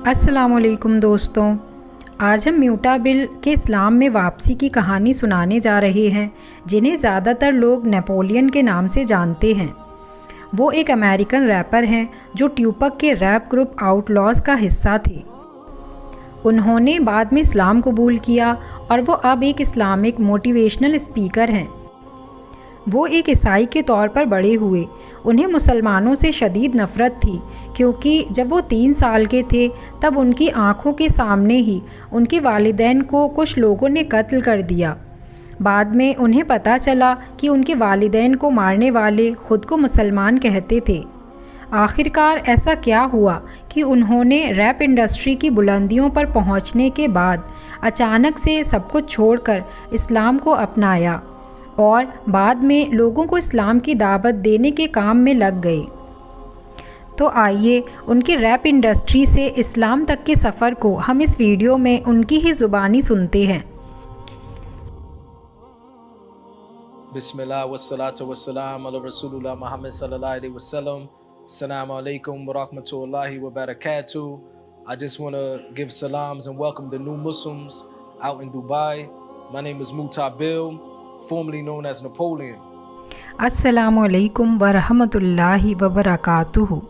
अस्सलामुअलैकुम दोस्तों, आज हम म्यूटा बिल के इस्लाम में वापसी की कहानी सुनाने जा रहे हैं, जिन्हें ज़्यादातर लोग नेपोलियन के नाम से जानते हैं। वो एक अमेरिकन रैपर हैं जो ट्यूपक के रैप ग्रुप आउटलॉज़ का हिस्सा थे। उन्होंने बाद में इस्लाम कबूल किया और वो अब एक इस्लामिक मोटिवेशनल स्पीकर हैं। वो एक ईसाई के तौर पर बड़े हुए। उन्हें मुसलमानों से शदीद नफ़रत थी, क्योंकि जब वो 3 साल के थे तब उनकी आंखों के सामने ही उनके वालिदैन को कुछ लोगों ने कत्ल कर दिया। बाद में उन्हें पता चला कि उनके वालिदैन को मारने वाले ख़ुद को मुसलमान कहते थे। आखिरकार ऐसा क्या हुआ कि उन्होंने रैप इंडस्ट्री की बुलंदियों पर पहुंचने के बाद अचानक से सब कुछ छोड़कर इस्लाम को अपनाया और बाद में लोगों को इस्लाम की दावत देने के काम में लग गए। तो आइए उनके रैप इंडस्ट्री से इस्लाम तक के सफ़र को हम इस वीडियो में उनकी ही ज़ुबानी सुनते हैं। बिस्मिल्लाह वस्सलातु वस्सलाम अला रसूलुल्लाह मुहम्मद सल्लल्लाहु अलैहि वसल्लम। Assalamu alaikum wa rahmatullahi wa barakatuh. I just want to give salams and welcome the new Muslims out in Dubai. My name is Muta Bill, formerly known as Napoleon. अस्सलामु अलैकुम व रहमतुल्लाहि व बरकातुहू।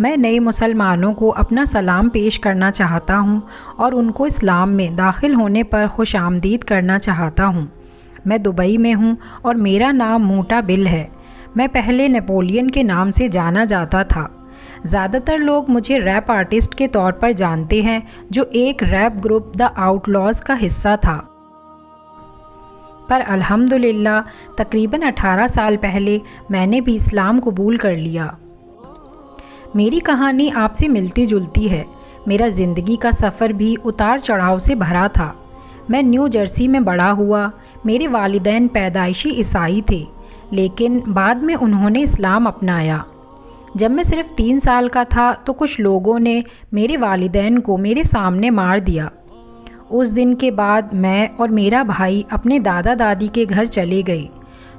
मैं नए मुसलमानों को अपना सलाम पेश करना चाहता हूँ और उनको इस्लाम में दाखिल होने पर खुश आमदीद करना चाहता हूँ। मैं दुबई में हूँ और मेरा नाम मूटा बिल है। मैं पहले नेपोलियन के नाम से जाना जाता था। ज़्यादातर लोग मुझे रैप आर्टिस्ट के तौर पर जानते हैं, जो एक रैप ग्रुप द आउटलॉज़ का हिस्सा था। पर अल्हम्दुलिल्लाह तकरीबन 18 साल पहले मैंने भी इस्लाम कबूल कर लिया। मेरी कहानी आपसे मिलती जुलती है। मेरा ज़िंदगी का सफ़र भी उतार चढ़ाव से भरा था। मैं न्यू जर्सी में बड़ा हुआ। मेरे वालिदैन पैदाइशी ईसाई थे, लेकिन बाद में उन्होंने इस्लाम अपनाया। जब मैं सिर्फ़ 3 साल का था तो कुछ लोगों ने मेरे वालिदैन को मेरे सामने मार दिया। उस दिन के बाद मैं और मेरा भाई अपने दादा दादी के घर चले गए,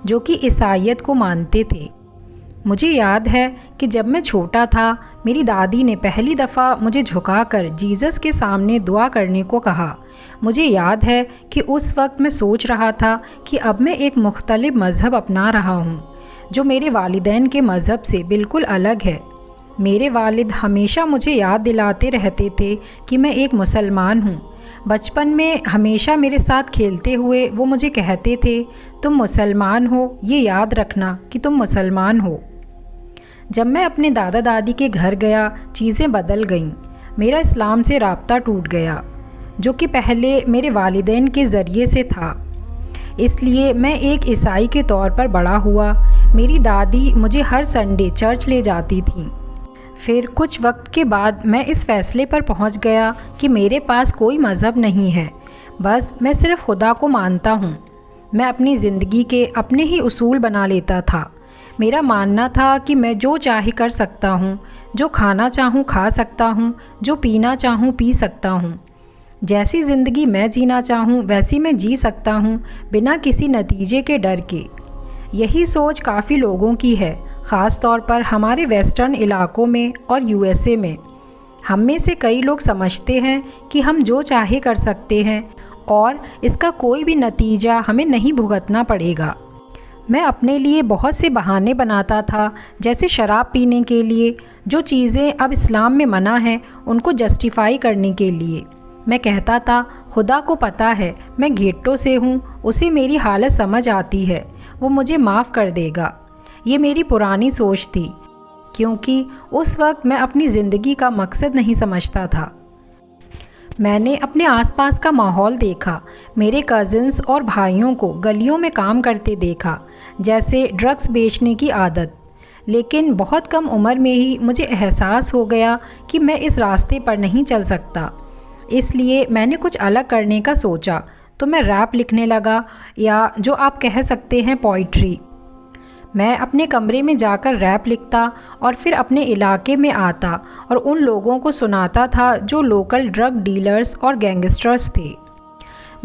जो कि ईसाईयत को मानते थे। मुझे याद है कि जब मैं छोटा था, मेरी दादी ने पहली दफ़ा मुझे झुकाकर जीसस के सामने दुआ करने को कहा। मुझे याद है कि उस वक्त मैं सोच रहा था कि अब मैं एक मुख्तलिफ मज़हब अपना रहा हूँ, जो मेरे वालिदैन के मज़हब से बिल्कुल अलग है। मेरे वालिद हमेशा मुझे याद दिलाते रहते थे कि मैं एक मुसलमान हूँ। बचपन में हमेशा मेरे साथ खेलते हुए वो मुझे कहते थे, तुम मुसलमान हो, ये याद रखना कि तुम मुसलमान हो। जब मैं अपने दादा दादी के घर गया, चीज़ें बदल गईं। मेरा इस्लाम से राब्ता टूट गया, जो कि पहले मेरे वालिदैन के ज़रिए से था। इसलिए मैं एक ईसाई के तौर पर बड़ा हुआ। मेरी दादी मुझे हर संडे चर्च ले जाती थी। फिर कुछ वक्त के बाद मैं इस फ़ैसले पर पहुंच गया कि मेरे पास कोई मज़हब नहीं है, बस मैं सिर्फ़ खुदा को मानता हूं। मैं अपनी ज़िंदगी के अपने ही उसूल बना लेता था। मेरा मानना था कि मैं जो चाहे कर सकता हूं, जो खाना चाहूं खा सकता हूं, जो पीना चाहूं पी सकता हूं। जैसी ज़िंदगी मैं जीना चाहूं वैसी मैं जी सकता हूं, बिना किसी नतीजे के डर के। यही सोच काफ़ी लोगों की है, ख़ास तौर पर हमारे वेस्टर्न इलाकों में और यूएसए में। हम में से कई लोग समझते हैं कि हम जो चाहे कर सकते हैं और इसका कोई भी नतीजा हमें नहीं भुगतना पड़ेगा। मैं अपने लिए बहुत से बहाने बनाता था, जैसे शराब पीने के लिए। जो चीज़ें अब इस्लाम में मना हैं, उनको जस्टिफाई करने के लिए। मैं कहता था, खुदा को पता है मैं घेट्टो से हूँ, उसे मेरी हालत समझ आती है, वो मुझे माफ़ कर देगा। ये मेरी पुरानी सोच थी, क्योंकि उस वक्त मैं अपनी ज़िंदगी का मकसद नहीं समझता था। मैंने अपने आसपास का माहौल देखा। मेरे कज़िन्स और भाइयों को गलियों में काम करते देखा, जैसे ड्रग्स बेचने की आदत। लेकिन बहुत कम उम्र में ही मुझे एहसास हो गया कि मैं इस रास्ते पर नहीं चल सकता। इसलिए मैंने कुछ अलग करने का सोचा, तो मैं रैप लिखने लगा, या जो आप कह सकते हैं पोइट्री। मैं अपने कमरे में जाकर रैप लिखता और फिर अपने इलाके में आता और उन लोगों को सुनाता था जो लोकल ड्रग डीलर्स और गैंगस्टर्स थे।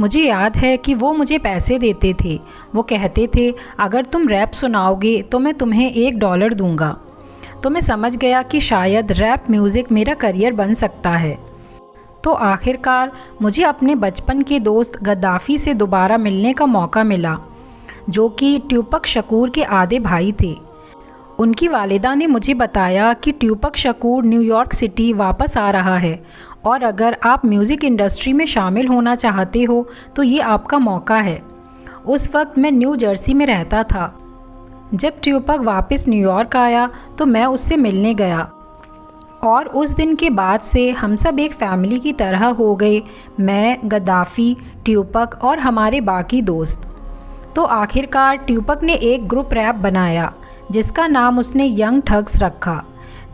मुझे याद है कि वो मुझे पैसे देते थे। वो कहते थे, अगर तुम रैप सुनाओगे तो मैं तुम्हें $1 दूंगा। तो मैं समझ गया कि शायद रैप म्यूज़िक मेरा करियर बन सकता है। तो आखिरकार मुझे अपने बचपन के दोस्त गद्दाफ़ी से दोबारा मिलने का मौका मिला, जो कि ट्यूपक शकूर के आधे भाई थे। उनकी वालिदा ने मुझे बताया कि ट्यूपक शकूर न्यूयॉर्क सिटी वापस आ रहा है और अगर आप म्यूज़िक इंडस्ट्री में शामिल होना चाहते हो तो ये आपका मौका है। उस वक्त मैं न्यू जर्सी में रहता था। जब ट्यूपक वापस न्यूयॉर्क आया तो मैं उससे मिलने गया और उस दिन के बाद से हम सब एक फ़ैमिली की तरह हो गए, मैं, गद्दाफ़ी, ट्यूपक और हमारे बाकी दोस्त। तो आखिरकार ट्यूपक ने एक ग्रुप रैप बनाया जिसका नाम उसने यंग ठग्स रखा।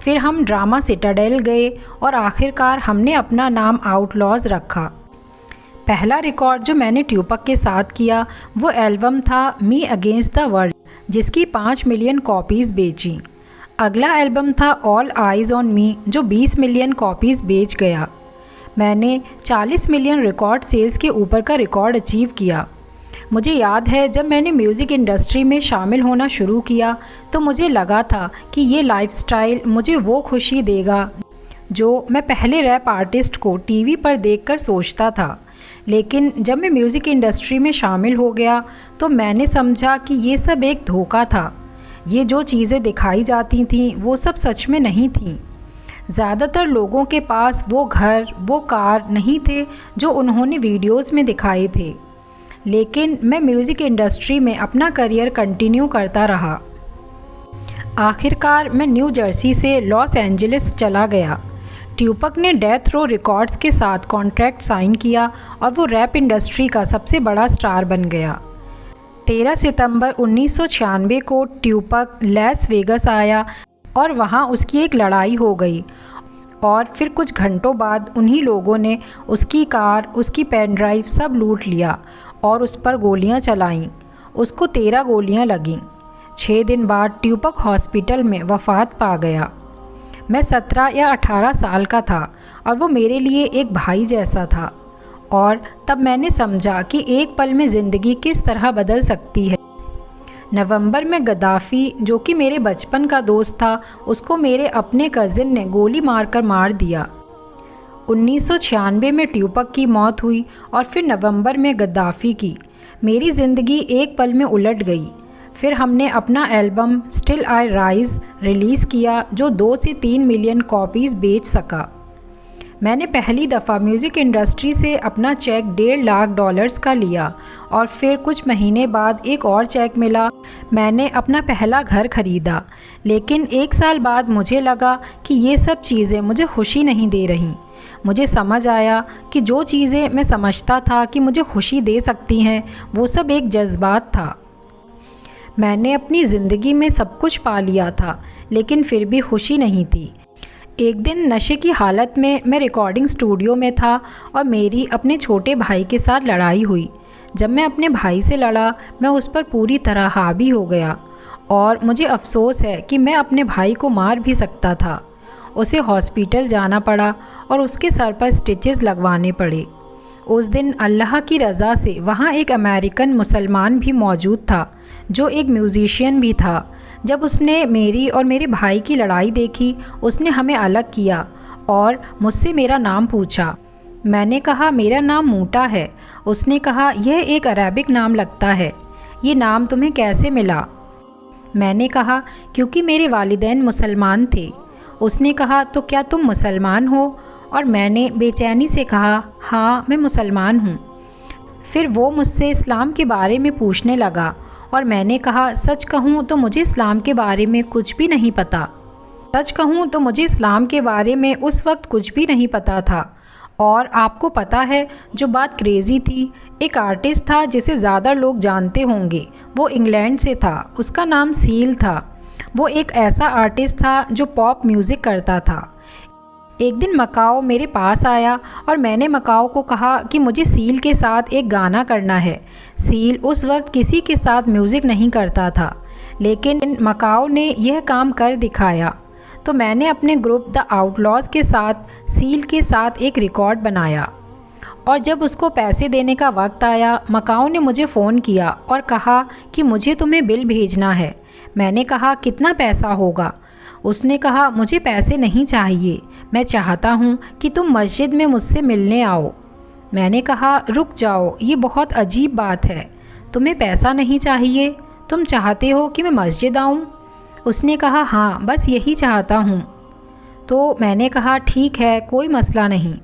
फिर हम ड्रामा सिटाडेल गए और आखिरकार हमने अपना नाम आउटलॉज रखा। पहला रिकॉर्ड जो मैंने ट्यूपक के साथ किया वो एल्बम था मी अगेंस्ट द वर्ल्ड, जिसकी 5 मिलियन कॉपीज़ बेची। अगला एल्बम था ऑल आइज़ ऑन मी, जो 20 मिलियन कॉपीज़ बेच गया। मैंने 40 मिलियन रिकॉर्ड सेल्स के ऊपर का रिकॉर्ड अचीव किया। मुझे याद है जब मैंने म्यूज़िक इंडस्ट्री में शामिल होना शुरू किया तो मुझे लगा था कि ये लाइफस्टाइल मुझे वो खुशी देगा जो मैं पहले रैप आर्टिस्ट को टीवी पर देखकर सोचता था। लेकिन जब मैं म्यूज़िक इंडस्ट्री में शामिल हो गया तो मैंने समझा कि ये सब एक धोखा था। ये जो चीज़ें दिखाई जाती थीं वो सब सच में नहीं थीं। ज़्यादातर लोगों के पास वो घर, वो कार नहीं थे जो उन्होंने वीडियोज़ में दिखाए थे। लेकिन मैं म्यूज़िक इंडस्ट्री में अपना करियर कंटिन्यू करता रहा। आखिरकार मैं न्यू जर्सी से लॉस एंजलिस चला गया। ट्यूपक ने डेथ रो रिकॉर्ड्स के साथ कॉन्ट्रैक्ट साइन किया और वो रैप इंडस्ट्री का सबसे बड़ा स्टार बन गया। 13 सितंबर 1996 को ट्यूपक लास वेगास आया और वहाँ उसकी एक लड़ाई हो गई और फिर कुछ घंटों बाद उन्हीं लोगों ने उसकी कार, उसकी पेन ड्राइव सब लूट लिया और उस पर गोलियां चलाईं। उसको 13 गोलियां लगीं। 6 दिन बाद ट्यूपक हॉस्पिटल में वफ़ात पा गया। मैं 17 या 18 साल का था और वो मेरे लिए एक भाई जैसा था। और तब मैंने समझा कि एक पल में ज़िंदगी किस तरह बदल सकती है। नवंबर में गद्दाफ़ी, जो कि मेरे बचपन का दोस्त था, उसको मेरे अपने कज़िन ने गोली मारकर मार दिया। 1996 में ट्यूपक की मौत हुई और फिर नवंबर में गद्दाफ़ी की। मेरी ज़िंदगी एक पल में उलट गई। फिर हमने अपना album still I rise release किया जो 2 से 3 मिलियन कॉपीज़ बेच सका। मैंने पहली दफ़ा म्यूज़िक इंडस्ट्री से अपना चेक $1.5 लाख का लिया और फिर कुछ महीने बाद एक और चेक मिला। मैंने अपना पहला घर ख़रीदा। लेकिन 1 साल बाद मुझे लगा कि ये सब चीज़ें मुझे खुशी नहीं दे रहीं। मुझे समझ आया कि जो चीज़ें मैं समझता था कि मुझे खुशी दे सकती हैं वो सब एक जज्बात था। मैंने अपनी ज़िंदगी में सब कुछ पा लिया था लेकिन फिर भी खुशी नहीं थी। एक दिन नशे की हालत में मैं रिकॉर्डिंग स्टूडियो में था और मेरी अपने छोटे भाई के साथ लड़ाई हुई। जब मैं अपने भाई से लड़ा मैं उस पर पूरी तरह हावी हो गया और मुझे अफसोस है कि मैं अपने भाई को मार भी सकता था। उसे हॉस्पिटल जाना पड़ा और उसके सर पर स्टिचेस लगवाने पड़े। उस दिन अल्लाह की रज़ा से वहाँ एक अमेरिकन मुसलमान भी मौजूद था जो एक म्यूज़िशियन भी था। जब उसने मेरी और मेरे भाई की लड़ाई देखी उसने हमें अलग किया और मुझसे मेरा नाम पूछा। मैंने कहा मेरा नाम मूटा है। उसने कहा यह एक अरेबिक नाम लगता है, ये नाम तुम्हें कैसे मिला? मैंने कहा क्योंकि मेरे वालिदैन मुसलमान थे। उसने कहा तो क्या तुम मुसलमान हो? और मैंने बेचैनी से कहा हाँ मैं मुसलमान हूँ। फिर वो मुझसे इस्लाम के बारे में पूछने लगा और मैंने कहा सच कहूँ तो मुझे इस्लाम के बारे में कुछ भी नहीं पता। सच कहूँ तो मुझे इस्लाम के बारे में उस वक्त कुछ भी नहीं पता था। और आपको पता है जो बात क्रेज़ी थी, एक आर्टिस्ट था जिसे ज़्यादा लोग जानते होंगे। वो इंग्लैंड से था, उसका नाम सील था। वो एक ऐसा आर्टिस्ट था जो पॉप म्यूज़िक करता था। एक दिन मकाओ मेरे पास आया और मैंने मकाओ को कहा कि मुझे सील के साथ एक गाना करना है। सील उस वक्त किसी के साथ म्यूज़िक नहीं करता था, लेकिन मकाओ ने यह काम कर दिखाया। तो मैंने अपने ग्रुप द आउटलॉज के साथ सील के साथ एक रिकॉर्ड बनाया और जब उसको पैसे देने का वक्त आया मकाओ ने मुझे फ़ोन किया और कहा कि मुझे तुम्हें बिल भेजना है। मैंने कहा कितना पैसा होगा? उसने कहा, मुझे पैसे नहीं चाहिए, मैं चाहता हूँ कि तुम मस्जिद में मुझसे मिलने आओ। मैंने कहा, रुक जाओ, ये बहुत अजीब बात है। तुम्हें पैसा नहीं चाहिए, तुम चाहते हो कि मैं मस्जिद आऊँ? उसने कहा, हाँ, बस यही चाहता हूँ। तो मैंने कहा, ठीक है, कोई मसला नहीं।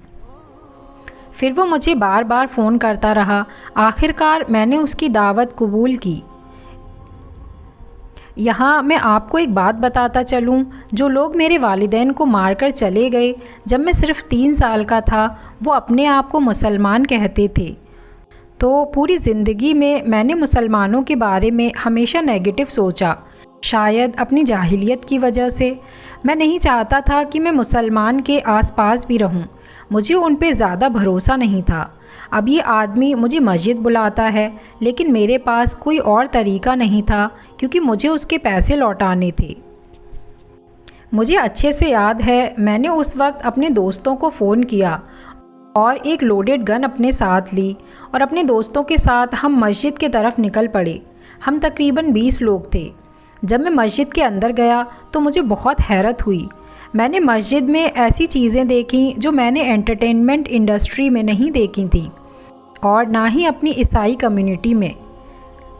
फिर वो मुझे बार बार फ़ोन करता रहा। आखिरकार मैंने उसकी दावत कबूल की। यहाँ मैं आपको एक बात बताता चलूँ, जो लोग मेरे वालिदैन को मारकर चले गए जब मैं सिर्फ़ 3 साल का था, वो अपने आप को मुसलमान कहते थे। तो पूरी ज़िंदगी में मैंने मुसलमानों के बारे में हमेशा नेगेटिव सोचा, शायद अपनी जाहिलियत की वजह से। मैं नहीं चाहता था कि मैं मुसलमान के आसपास भी रहूं। मुझे उन पे ज़्यादा भरोसा नहीं था। अब ये आदमी मुझे मस्जिद बुलाता है, लेकिन मेरे पास कोई और तरीका नहीं था, क्योंकि मुझे उसके पैसे लौटाने थे। मुझे अच्छे से याद है, मैंने उस वक्त अपने दोस्तों को फ़ोन किया और एक लोडेड गन अपने साथ ली और अपने दोस्तों के साथ हम मस्जिद की तरफ निकल पड़े। हम तकरीबन 20 लोग थे। जब मैं मस्जिद के अंदर गया तो मुझे बहुत हैरत हुई। मैंने मस्जिद में ऐसी चीज़ें देखी जो मैंने एंटरटेनमेंट इंडस्ट्री में नहीं देखी थी और ना ही अपनी ईसाई कम्युनिटी में।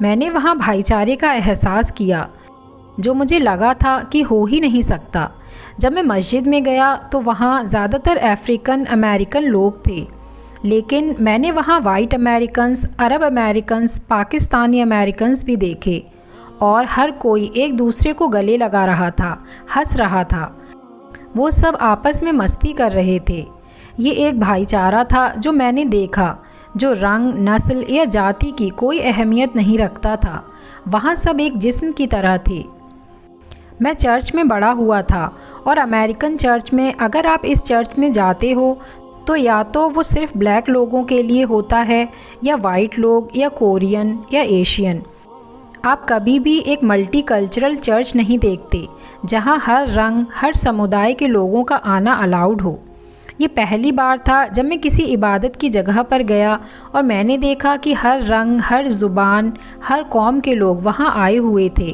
मैंने वहाँ भाईचारे का एहसास किया जो मुझे लगा था कि हो ही नहीं सकता। जब मैं मस्जिद में गया तो वहाँ ज़्यादातर अफ्रीकन अमेरिकन लोग थे, लेकिन मैंने वहाँ वाइट अमेरिकन्स, अरब अमेरिकन्स, पाकिस्तानी अमेरिकन्स भी देखे और हर कोई एक दूसरे को गले लगा रहा था, हंस रहा था। वो सब आपस में मस्ती कर रहे थे। ये एक भाईचारा था जो मैंने देखा, जो रंग, नस्ल या जाति की कोई अहमियत नहीं रखता था। वहाँ सब एक जिस्म की तरह थे। मैं चर्च में बड़ा हुआ था और अमेरिकन चर्च में अगर आप इस चर्च में जाते हो तो या तो वो सिर्फ ब्लैक लोगों के लिए होता है या वाइट लोग या कोरियन या एशियन। आप कभी भी एक मल्टी कल्चरल चर्च नहीं देखते जहां हर रंग, हर समुदाय के लोगों का आना अलाउड हो। ये पहली बार था जब मैं किसी इबादत की जगह पर गया और मैंने देखा कि हर रंग, हर ज़ुबान, हर कौम के लोग वहां आए हुए थे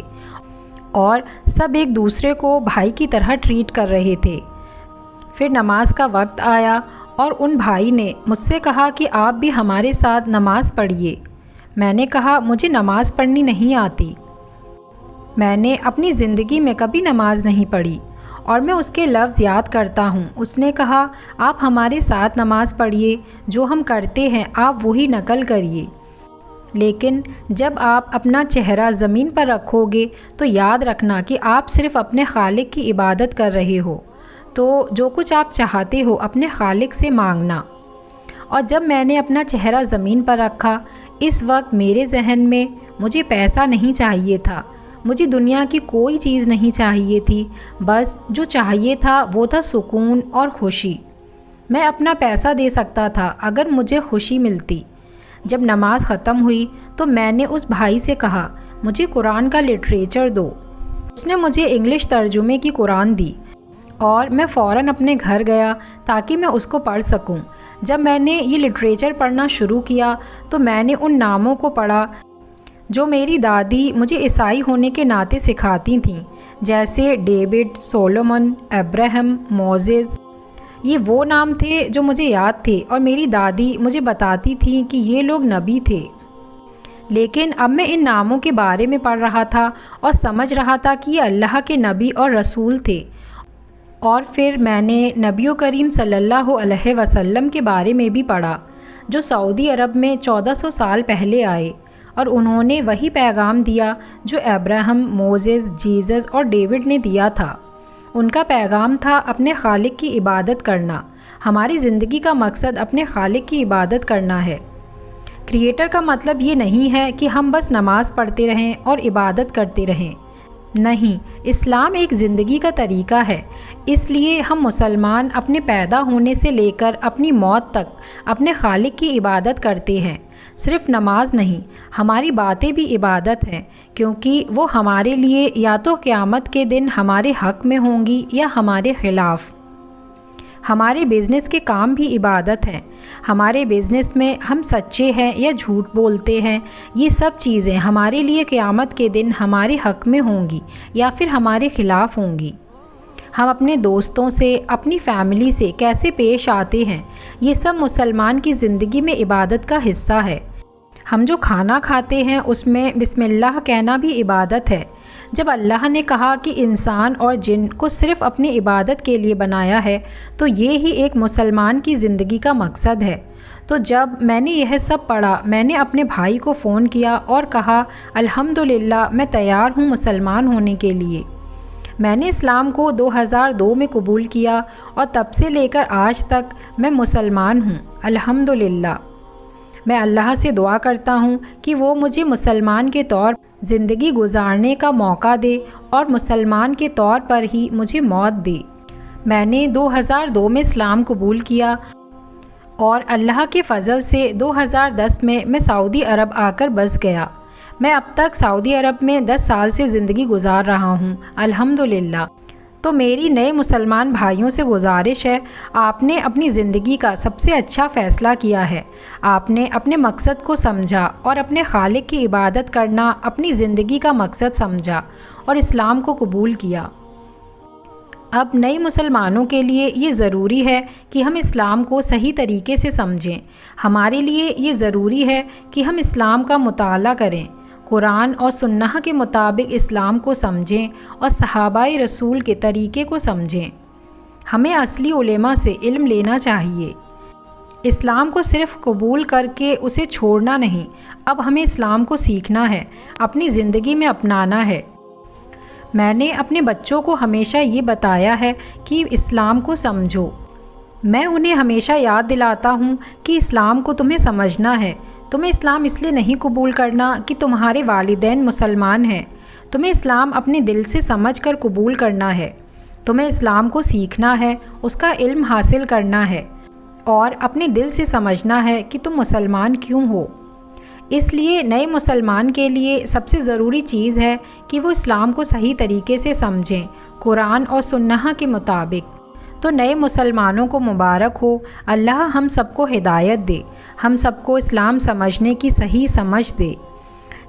और सब एक दूसरे को भाई की तरह ट्रीट कर रहे थे। फिर नमाज का वक्त आया और उन भाई ने मुझसे कहा कि आप भी हमारे साथ नमाज़ पढ़िए। मैंने कहा, मुझे नमाज़ पढ़नी नहीं आती। मैंने अपनी ज़िंदगी में कभी नमाज़ नहीं पढ़ी और मैं उसके लफ्ज़ याद करता हूँ। उसने कहा, आप हमारे साथ नमाज़ पढ़िए, जो हम करते हैं आप वही नकल करिए, लेकिन जब आप अपना चेहरा ज़मीन पर रखोगे तो याद रखना कि आप सिर्फ़ अपने खालिक की इबादत कर रहे हो। तो जो कुछ आप चाहते हो अपने खालिक से मांगना। और जब मैंने अपना चेहरा ज़मीन पर रखा, इस वक्त मेरे जहन में मुझे पैसा नहीं चाहिए था, मुझे दुनिया की कोई चीज़ नहीं चाहिए थी। बस जो चाहिए था वो था सुकून और खुशी। मैं अपना पैसा दे सकता था अगर मुझे खुशी मिलती। जब नमाज़ ख़त्म हुई तो मैंने उस भाई से कहा, मुझे कुरान का लिटरेचर दो। उसने मुझे इंग्लिश तर्जुमे की कुरान दी और मैं फ़ौरन अपने घर गया ताकि मैं उसको पढ़ सकूं। जब मैंने ये लिटरेचर पढ़ना शुरू किया तो मैंने उन नामों को पढ़ा जो मेरी दादी मुझे ईसाई होने के नाते सिखाती थीं, जैसे डेविड, सोलोमन, अब्राहम, मोसेस। ये वो नाम थे जो मुझे याद थे और मेरी दादी मुझे बताती थी कि ये लोग नबी थे। लेकिन अब मैं इन नामों के बारे में पढ़ रहा था और समझ रहा था कि ये अल्लाह के नबी और रसूल थे। और फिर मैंने नबी करीम सल्लल्लाहु अलैहि वसल्लम के बारे में भी पढ़ा, जो सऊदी अरब में 1400 साल पहले आए और उन्होंने वही पैगाम दिया जो अब्राहम, मोसेस, जीसस और डेविड ने दिया था। उनका पैगाम था अपने खालिक की इबादत करना। हमारी ज़िंदगी का मकसद अपने खालिक की इबादत करना है। क्रिएटर का मतलब ये नहीं है कि हम बस नमाज़ पढ़ते रहें और इबादत करते रहें। नहीं, इस्लाम एक ज़िंदगी का तरीका है। इसलिए हम मुसलमान अपने पैदा होने से लेकर अपनी मौत तक अपने खालिक की इबादत करते हैं। सिर्फ नमाज नहीं, हमारी बातें भी इबादत हैं, क्योंकि वो हमारे लिए या तो क़यामत के दिन हमारे हक़ में होंगी या हमारे ख़िलाफ़। हमारे बिज़नेस के काम भी इबादत हैं। हमारे बिज़नेस में हम सच्चे हैं या झूठ बोलते हैं, ये सब चीज़ें हमारे लिए क़यामत के दिन हमारे हक़ में होंगी या फिर हमारे ख़िलाफ़ होंगी। हम अपने दोस्तों से, अपनी फैमिली से कैसे पेश आते हैं, ये सब मुसलमान की ज़िंदगी में इबादत का हिस्सा है। हम जो खाना खाते हैं उसमें बिस्मिल्लाह कहना भी इबादत है। जब अल्लाह ने कहा कि इंसान और जिन को सिर्फ़ अपनी इबादत के लिए बनाया है, तो ये ही एक मुसलमान की ज़िंदगी का मकसद है। तो जब मैंने यह सब पढ़ा, मैंने अपने भाई को फ़ोन किया और कहा, अल्हम्दुलिल्लाह मैं तैयार हूँ मुसलमान होने के लिए। मैंने इस्लाम को 2002 में कबूल किया और तब से लेकर आज तक मैं मुसलमान हूँ, अल्हम्दुलिल्लाह। मैं अल्लाह से दुआ करता हूँ कि वो मुझे मुसलमान के तौर ज़िंदगी गुजारने का मौका दे और मुसलमान के तौर पर ही मुझे मौत दे। मैंने 2002 में इस्लाम कबूल किया और अल्लाह के फ़ज़ल से 2010 में मैं सऊदी अरब आकर बस गया। मैं अब तक सऊदी अरब में 10 साल से ज़िंदगी गुजार रहा हूँ, अल्हम्दुलिल्लाह। तो मेरी नए मुसलमान भाइयों से गुजारिश है, आपने अपनी ज़िंदगी का सबसे अच्छा फ़ैसला किया है। आपने अपने मकसद को समझा और अपने खालिक की इबादत करना अपनी ज़िंदगी का मकसद समझा और इस्लाम को कबूल किया। अब नए मुसलमानों के लिए ये ज़रूरी है कि हम इस्लाम को सही तरीके से समझें। हमारे लिए ये ज़रूरी है कि हम इस्लाम का मुताला करें, कुरान और सुन्नह के मुताबिक इस्लाम को समझें और सहाबाए रसूल के तरीक़े को समझें। हमें असली उलेमा से इल्म लेना चाहिए। इस्लाम को सिर्फ़ कबूल करके उसे छोड़ना नहीं, अब हमें इस्लाम को सीखना है, अपनी ज़िंदगी में अपनाना है। मैंने अपने बच्चों को हमेशा ये बताया है कि इस्लाम को समझो। मैं उन्हें हमेशा याद दिलाता हूँ कि इस्लाम को तुम्हें समझना है। तुम्हें इस्लाम इसलिए नहीं कबूल करना कि तुम्हारे वालिदैन मुसलमान हैं। तुम्हें इस्लाम अपने दिल से समझकर कबूल करना है। तुम्हें इस्लाम को सीखना है, उसका इल्म हासिल करना है और अपने दिल से समझना है कि तुम मुसलमान क्यों हो। इसलिए नए मुसलमान के लिए सबसे ज़रूरी चीज़ है कि वो इस्लाम को सही तरीके से समझें, कुरान और सुन्नह के मुताबिक। तो नए मुसलमानों को मुबारक हो, अल्लाह हम सबको हिदायत दे, हम सबको इस्लाम समझने की सही समझ दे,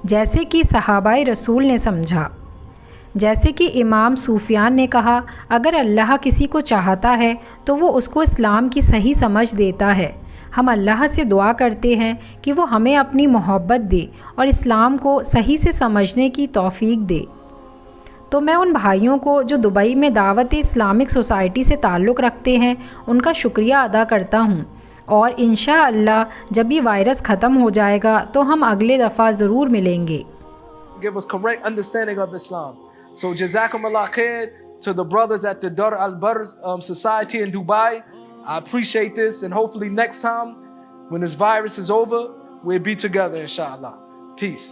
जैसे कि सहाबाए रसूल ने समझा। जैसे कि इमाम सूफियान ने कहा, अगर अल्लाह किसी को चाहता है तो वो उसको इस्लाम की सही समझ देता है। हम अल्लाह से दुआ करते हैं कि वो हमें अपनी मोहब्बत दे और इस्लाम को सही से समझने की तौफीक दे। तो मैं उन भाइयों को जो दुबई में दावत इस्लामिक सोसाइटी से ताल्लुक़ रखते हैं, उनका शुक्रिया अदा करता हूँ और इंशाअल्लाह जब ये वायरस ख़त्म हो जाएगा तो हम अगले दफ़ा ज़रूर मिलेंगे। Give us correct understanding of Islam. So Jazakumullah khair to the brothers at the Dar al-Barr Society in Dubai. I appreciate this, and hopefully next time when this virus is over, we'll be together inshallah. Peace.